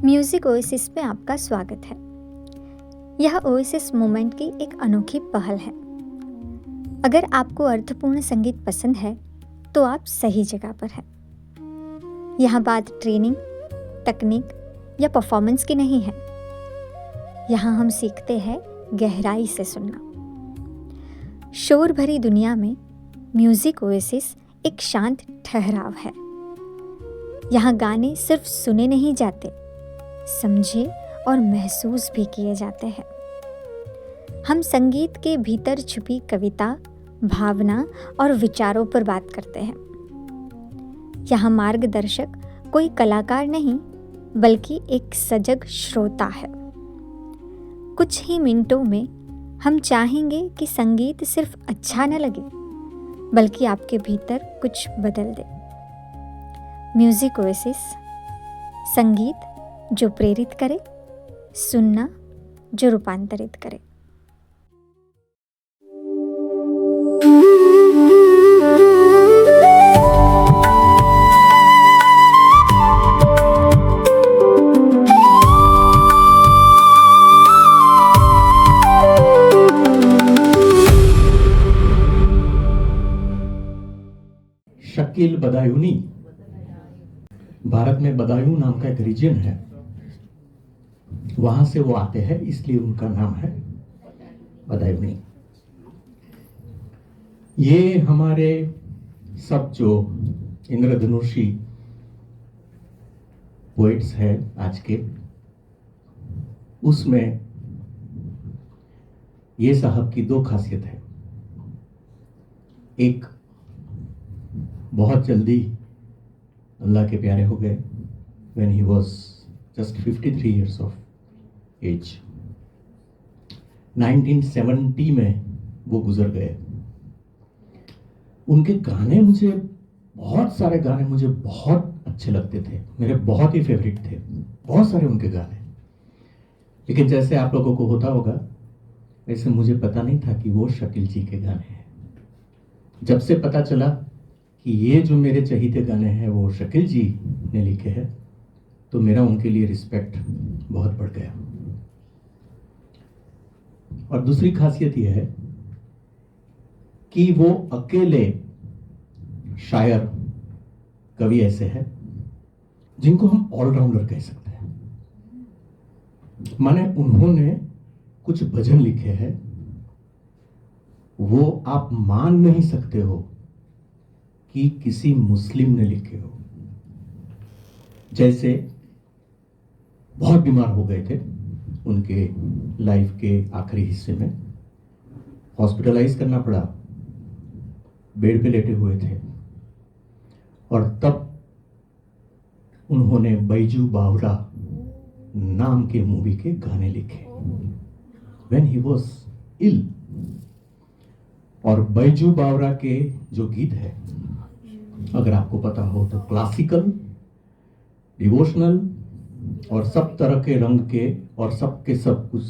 Music oasis में आपका स्वागत है। यह ओएसिस मोमेंट की एक अनोखी पहल है। अगर आपको अर्थपूर्ण संगीत पसंद है तो आप सही जगह पर हैं। यहाँ बात ट्रेनिंग, तकनीक या परफॉर्मेंस की नहीं है। यहाँ हम सीखते हैं गहराई से सुनना। शोर भरी दुनिया में म्यूज़िक ओएसिस एक शांत ठहराव है। यहाँ गाने सिर्फ सुने नहीं जाते, समझे और महसूस भी किए जाते हैं। हम संगीत के भीतर छुपी कविता, भावना और विचारों पर बात करते हैं। यहाँ मार्गदर्शक कोई कलाकार नहीं, बल्कि एक सजग श्रोता है। कुछ ही मिनटों में हम चाहेंगे कि संगीत सिर्फ अच्छा न लगे, बल्कि आपके भीतर कुछ बदल दे। म्यूजिक ओएसिस, संगीत जो प्रेरित करे, सुनना जो रूपांतरित करे। शकील बदायूनी, भारत में बदायूं नाम का एक रीजन है, वहां से वो आते हैं, इसलिए उनका नाम है बदायूनी। ये हमारे सब जो इंद्रधनुषी पोएट्स हैं आज के, उसमें ये साहब की दो खासियत है। एक, बहुत जल्दी अल्लाह के प्यारे हो गए when he was just 53 years of age। 1970 में वो गुजर गए। उनके गाने मुझे, बहुत सारे गाने मुझे बहुत अच्छे लगते थे, मेरे बहुत ही फेवरेट थे, बहुत सारे उनके गाने। लेकिन जैसे आप लोगों को होता होगा, वैसे मुझे पता नहीं था कि वो शकील जी के गाने हैं। जब से पता चला कि ये जो मेरे चहीते गाने हैं वो शकील जी ने लिखे हैं, तो मेरा उनके लिए रिस्पेक्ट बहुत बढ़ गया। और दूसरी खासियत यह है कि वो अकेले शायर, कवि ऐसे हैं जिनको हम ऑलराउंडर कह सकते हैं। माने उन्होंने कुछ भजन लिखे हैं, वो आप मान नहीं सकते हो कि किसी मुस्लिम ने लिखे हो। जैसे बहुत बीमार हो गए थे, उनके लाइफ के आखिरी हिस्से में हॉस्पिटलाइज करना पड़ा, बेड पे लेटे हुए थे, और तब उन्होंने बैजू बावरा नाम के मूवी के गाने लिखे when he was ill। और बैजू बावरा के जो गीत है, अगर आपको पता हो तो क्लासिकल, डिवोशनल और सब तरह के रंग के, और सब के सब कुछ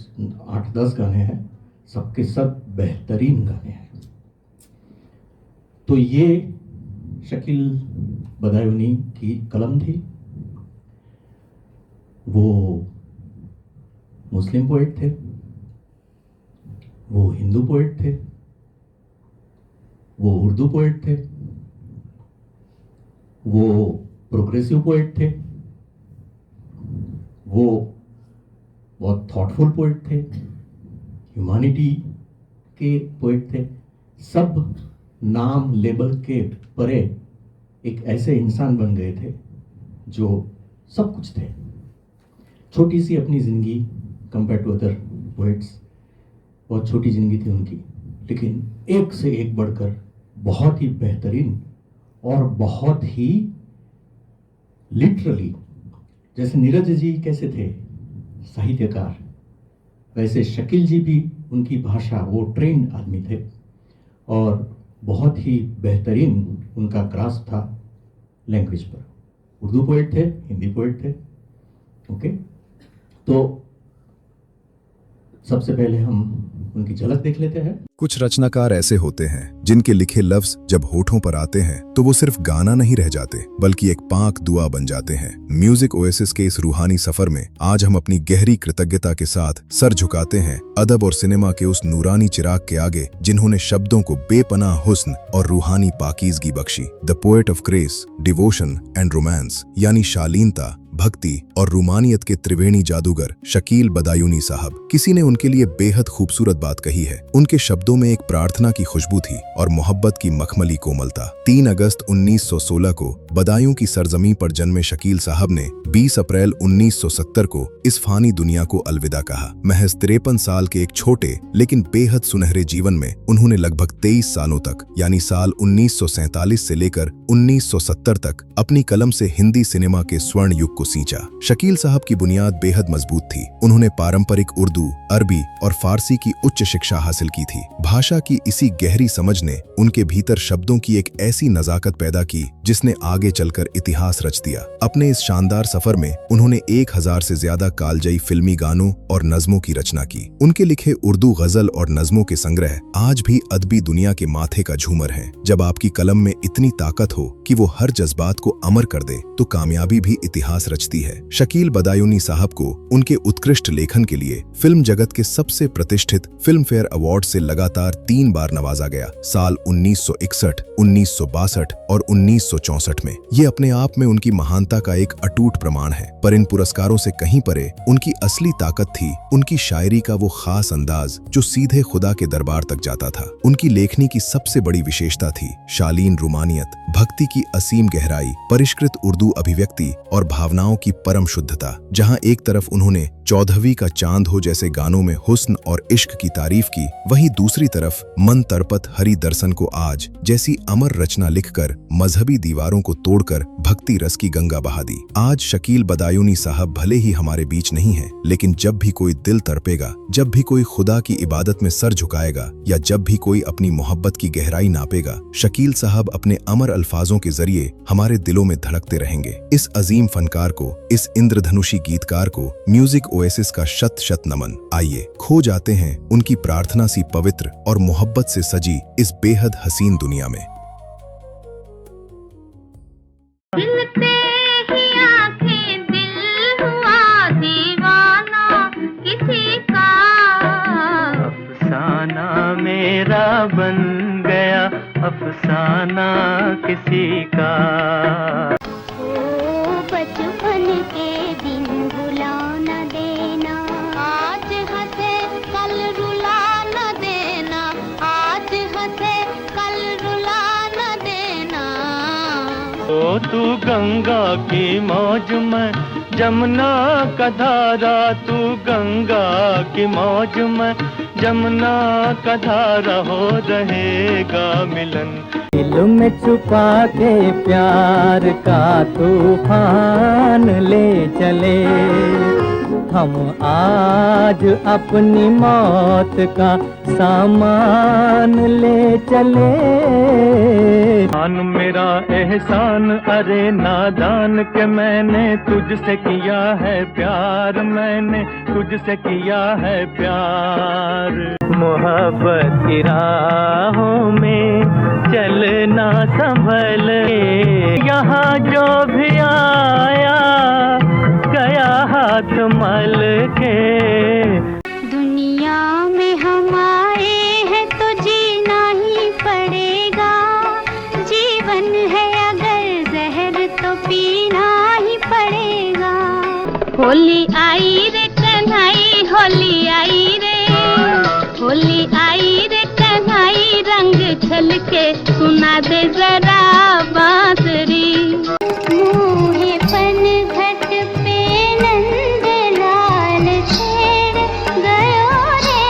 8-10 गाने हैं, सबके सब बेहतरीन गाने हैं। तो ये शकील बदायूनी की कलम थी। वो मुस्लिम पोएट थे, वो हिंदू पोएट थे, वो उर्दू पोएट थे, वो प्रोग्रेसिव पोएट थे, वो बहुत थॉटफुल पोएट थे, ह्यूमैनिटी के पोएट थे। सब नाम लेबल के परे एक ऐसे इंसान बन गए थे जो सब कुछ थे। छोटी सी अपनी जिंदगी कंपेयर टू अदर पोएट्स, बहुत छोटी जिंदगी थी उनकी, लेकिन एक से एक बढ़कर बहुत ही बेहतरीन और बहुत ही लिटरली, जैसे नीरज जी कैसे थे साहित्यकार, वैसे शकील जी भी, उनकी भाषा, वो ट्रेन्ड आदमी थे और बहुत ही बेहतरीन उनका ग्रास्प था लैंग्वेज पर। उर्दू पोएट थे, हिंदी पोएट थे। ओके, तो सबसे पहले हम उनकी झलक देख लेते हैं। कुछ रचनाकार ऐसे होते हैं जिनके लिखे लफ्ज जब होठों पर आते हैं तो वो सिर्फ गाना नहीं रह जाते बल्कि एक पाक दुआ बन जाते हैं। म्यूजिक ओएसिस के इस रूहानी सफर में आज हम अपनी गहरी कृतज्ञता के साथ सर झुकाते हैं अदब और सिनेमा के उस नूरानी चिराग के आगे जिन्होंने शब्दों को बेपनाह हुस्न और रूहानी पाकीज़गी बख्शी। The poet of grace, devotion and romance यानी शालीनता, भक्ति और रूमानियत के त्रिवेणी जादूगर शकील बदायूनी साहब। किसी ने उनके लिए बेहद खूबसूरत बात कही है। उनके शब्दों में एक प्रार्थना की खुशबू थी और मोहब्बत की मखमली कोमलता। 3 अगस्त 1916 को बदायूं की सरजमी पर जन्मे शकील साहब ने 20 अप्रैल 1970 को इस फानी दुनिया को अलविदा कहा। महज 53 साल के एक छोटे लेकिन बेहद सुनहरे जीवन में उन्होंने लगभग 23 सालों तक यानी साल 1947 से लेकर 1970 तक अपनी कलम से हिंदी सिनेमा के स्वर्ण युग को सींचा। शकील साहब की बुनियाद बेहद मजबूत थी। उन्होंने पारंपरिक उर्दू, अरबी और फारसी की उच्च शिक्षा हासिल की थी। भाषा की इसी गहरी समझ ने उनके भीतर शब्दों की एक ऐसी नजाकत पैदा की जिसने आगे चलकर इतिहास रच दिया। अपने इस शानदार सफर में उन्होंने 1000 से ज्यादा कालजयी फिल्मी गानों और नज़मों की रचना की। उनके लिखे उर्दू गजल और नज़मों के संग्रह आज भी अदबी दुनिया के माथे का झूमर हैं। जब आपकी कलम में इतनी ताकत हो कि वो हर जज्बात को अमर कर दे तो कामयाबी भी इतिहास रचती है। शकील बदायूनी साहब को उनके उत्कृष्ट लेखन के लिए फिल्म जगत के सबसे प्रतिष्ठित फिल्म फेयर अवार्ड से लगातार 3 बार नवाजा गया, साल 1961, 1962 और 1964 में। ये अपने आप में उनकी महानता का एक अटूट प्रमाण है। पर इन पुरस्कारों से कहीं परे उनकी असली ताकत थी उनकी शायरी का वो खास अंदाज जो सीधे खुदा के दरबार तक जाता था। उनकी लेखनी की सबसे बड़ी विशेषता थी शालीन रूमानियत, भक्ति की असीम गहराई, परिष्कृत उर्दू अभिव्यक्ति और भावनाओं की परम शुद्धता। जहां एक तरफ उन्होंने 14वीं का चांद हो जैसे गानों में हुस्न और इश्क की तारीफ की, वहीं दूसरी तरफ मन तड़पत हरि दर्शन को आज जैसी अमर रचना लिखकर मजहबी दीवारों को तोड़कर भक्ति रस की गंगा बहा दी। आज शकील बदायूनी साहब भले ही हमारे बीच नहीं हैं, लेकिन जब भी कोई दिल तड़पेगा, जब भी कोई खुदा की इबादत में सर झुकाएगा या जब भी कोई अपनी मोहब्बत की गहराई नापेगा, शकील साहब अपने अमर अल्फाजों के जरिए हमारे दिलों में धड़कते रहेंगे। इस अजीम फनकार को, इस इंद्रधनुषी गीतकार को म्यूजिक ओएसिस का शत शत नमन। आइए खो जाते हैं उनकी प्रार्थना सी पवित्र और मोहब्बत से सजी इस बेहद हसीन दुनिया में। मिलते ही आंखें दिल हुआ दीवाना किसी का, अफसाना मेरा बन गया अफसाना किसी का। ओ बचपन के दिन भुला न देना, आज हंसे कल रुला न देना, आज हंसे कल रुला न देना। ओ तू गंगा की मौज में जमुना का धारा, तू गंगा की मौज में जमुना का धारा, हो रहेगा मिलन दिल में छुपा के प्यार का तूफान ले चले। हम आज अपनी मौत का सामान ले चले। मान मेरा एहसान अरे नादान के मैंने तुझसे किया है प्यार, मैंने तुझसे किया है प्यार। मोहब्बत की राहों में चलना संभल, यहाँ जो भी आया गया हाथ मल के। दुनिया में हम आए हैं तो जीना ही पड़ेगा, जीवन है अगर जहर तो पीना ही पड़ेगा। होली आई रे कन्हई, होली आई रे, होली आई रे कन्हई, रंग छलके सुना दे जरा बांसुरी। मुँहे पन घट पे नंद लाल छेड़ गयो रे,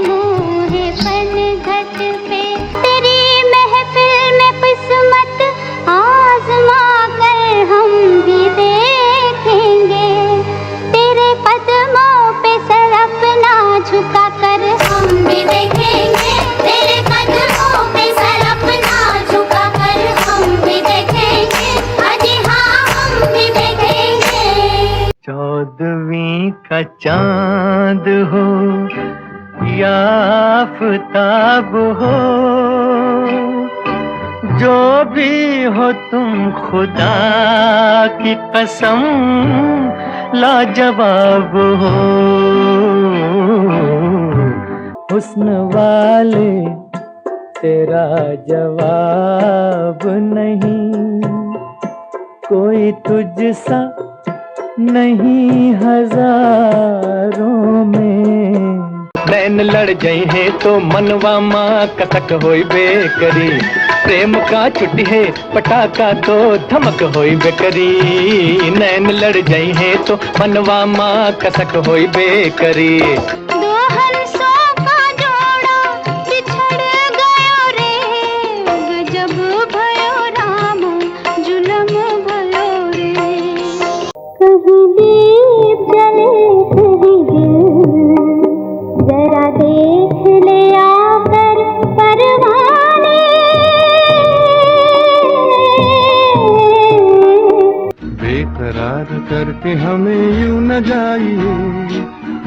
मुँहे पन घट पे। तेरी महफिल में किस्मत आजमा कर हम भी देखेंगे, तेरे कदमों पे सर अपना झुका कर हम भी देखेंगे, तेरे कदमों पे सर अपना झुका कर हम भी देखेंगे, अजी हाँ हम भी देखेंगे। 14वीं का चांद हो या आफताब हो, जो भी हो तुम खुदा की कसम लाजवाब हो। हुस्न वाले तेरा जवाब नहीं, कोई तुझसा नहीं हजारों में। नैन लड़ जाई है तो मनवा माँ कसक होई बेकरी, प्रेम का छुट्टी है पटाखा तो धमक होई बेकरी। नैन लड़ जाई है तो मनवा माँ कसक होई बेकरी। दो हंसों का जोड़ा बिछड़ गयो रे, गजब भयो राम जुलम भयो रे। कहीं दीप जले कहीं दिल, जरा देख ले आकर परवाने। बेकरार करके हमें यूं न जाइए,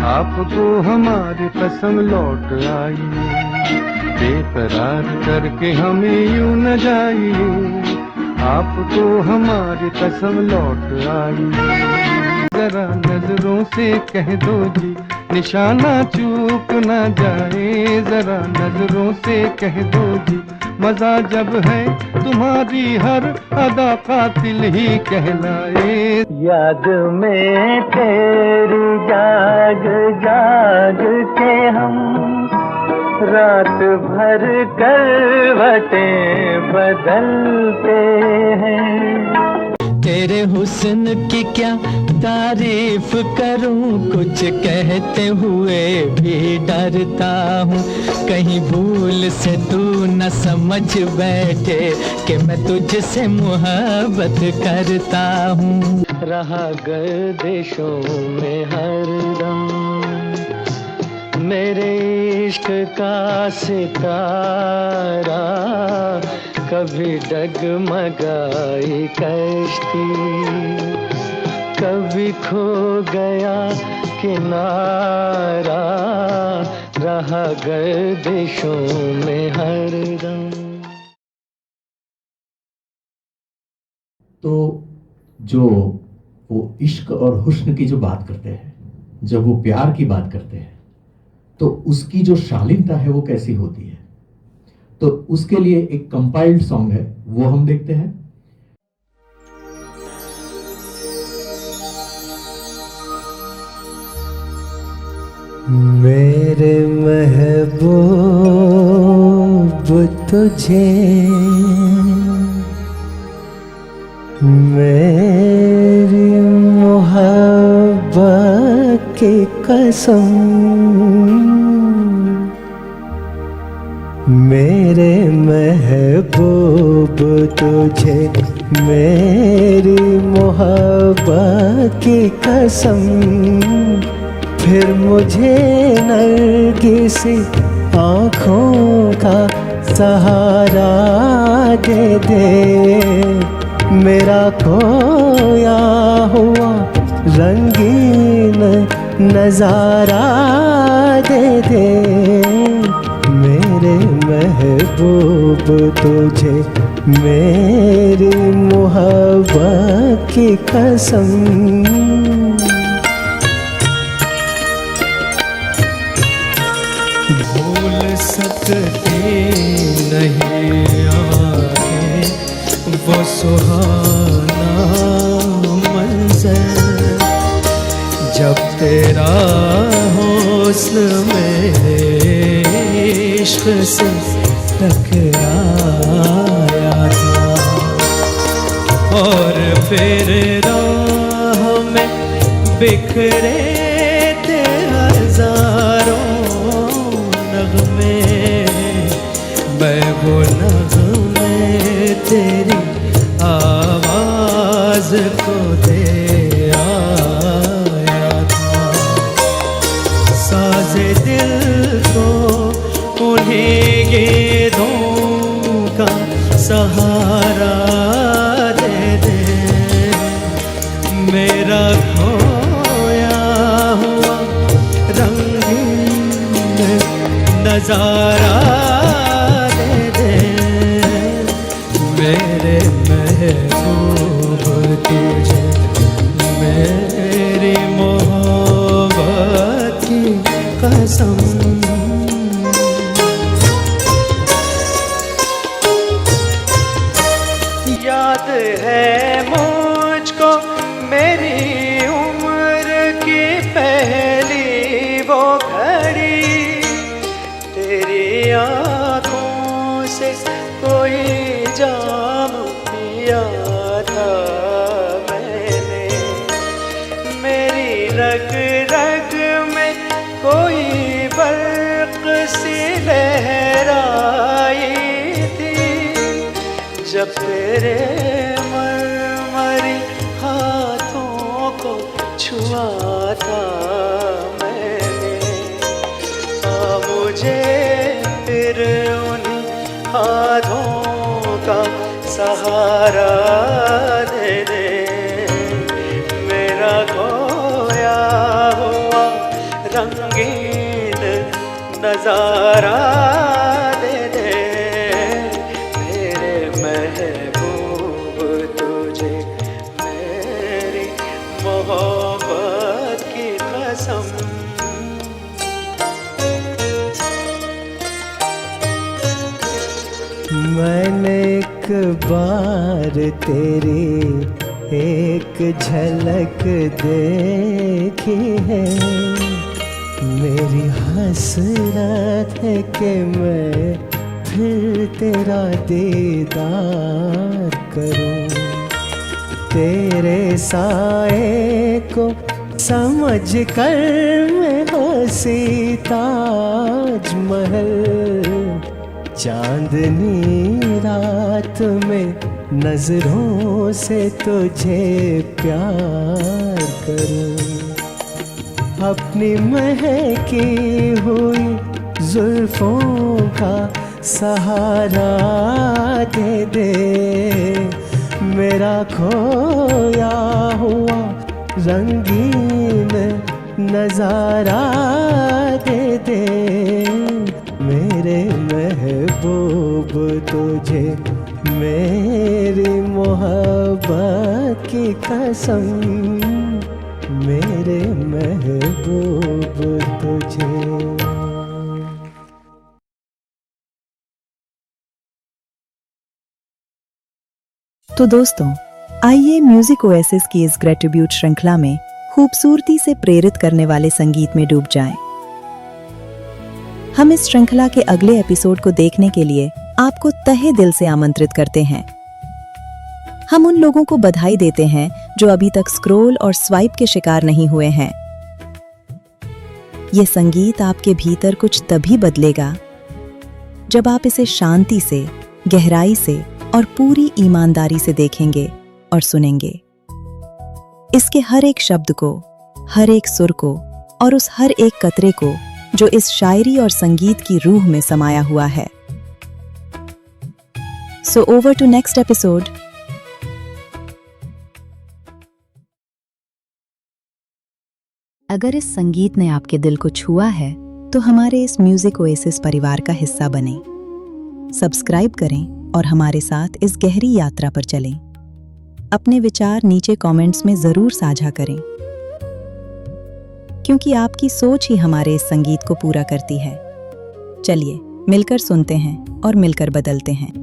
आपको हमारी कसम लौट आई। बेकरार करके हमें यूं न जाइए, आपको हमारी कसम लौट आई। जरा नजरों से कह दो जी निशाना चूक न जाए, जरा नजरों से कह दो जी मजा जब है तुम्हारी हर अदा कातिल ही कहलाए। याद में तेरी जाग जाग के हम रात भर करवटें बदलते हैं। तेरे हुस्न की क्या तारीफ करूं, कुछ कहते हुए भी डरता हूँ। कहीं भूल से तू न समझ बैठे कि मैं तुझसे मोहब्बत करता हूँ। रहा गर्दिशों में हरदम मेरे इश्क का सितारा, कभी डगमगाई कश्ती, कभी खो गया किनारा, रहा गर्दिशों में हरदम। तो जो वो इश्क और हुस्न की जो बात करते हैं, जब वो प्यार की बात करते हैं, तो उसकी जो शालीनता है वो कैसी होती है, तो उसके लिए एक कंपाइल्ड सॉन्ग है, वो हम देखते हैं। मेरे महबूब तुझे मेरी मोहब्बत की कसम, मेरे महबूब तुझे मेरी मोहब्बत की कसम, फिर मुझे नरगिसी आँखों का सहारा दे दे, मेरा खोया हुआ रंगीन नजारा दे दे। मेरे महबूब तुझे मेरी मोहब्बत की कसम। भूल सकते नहीं आए वो सुहाना मंज़र, जब तेरा हुस्न मेरे इश्क से टकराया था, और फिर राह में बिखरे थे हजारों नगमे, मैं वो नगमे तेरी आवाज को दे आया था। साज़े दिल को उन्हीं गीतों का सहारा दे दे, मेरा खोया हुआ रंगीन नजारा दे दे मेरे महबूब तुझे मेरी मोहब्बत की कसम। याद है मुझको मेरी उम्र की पहली वो घड़ी, तेरी आँखों से कोई जाम पिया था मैंने, मेरी रग रग में कोई बर्क सी लहराई थी, जब तेरे मरमरी हाथों को छुआ था मैंने। मुझे फिर उन्हीं हाथों का सहारा दे दे, मेरा खोया हुआ रंगीन नजारा दे दे मेरे महबूब तुझे मेरी मोहब्बत की कसम। मैंने एक बार तेरी एक झलक देखी है, मेरी हसरत है कि मैं फिर तेरा दीदार करूं, तेरे साए को समझ कर मैं हंसी ताजमहल, चांदनी रात में नजरों से तुझे प्यार करूं, अपनी महकी हुई जुल्फों का सहारा दे दे, मेरा खोया हुआ रंगीन नजारा दे दे मेरे महबूब तुझे मेरी मोहब्बत की कसम, मेरे महबूब तुझे। तो दोस्तों, आइए म्यूजिक ओएसिस की इस ग्रेटिट्यूड श्रृंखला में खूबसूरती से प्रेरित करने वाले संगीत में डूब जाएं। हम इस श्रृंखला के अगले एपिसोड को देखने के लिए आपको तहे दिल से आमंत्रित करते हैं। हम उन लोगों को बधाई देते हैं जो अभी तक स्क्रॉल और स्वाइप के शिकार नहीं हुए हैं। ये संगीत आपके भीतर कुछ तभी बदलेगा जब आप इसे शांति से, गहराई से और पूरी ईमानदारी से देखेंगे और सुनेंगे। इसके हर एक शब्द को, हर एक सुर को और उस हर एक कतरे को जो इस शायरी और संगीत की रूह में समाया हुआ है। So over to next episode. अगर इस संगीत ने आपके दिल को छुआ है तो हमारे इस म्यूजिक ओएसिस परिवार का हिस्सा बनें। सब्सक्राइब करें और हमारे साथ इस गहरी यात्रा पर चलें। अपने विचार नीचे कमेंट्स में जरूर साझा करें, क्योंकि आपकी सोच ही हमारे इस संगीत को पूरा करती है। चलिए मिलकर सुनते हैं और मिलकर बदलते हैं।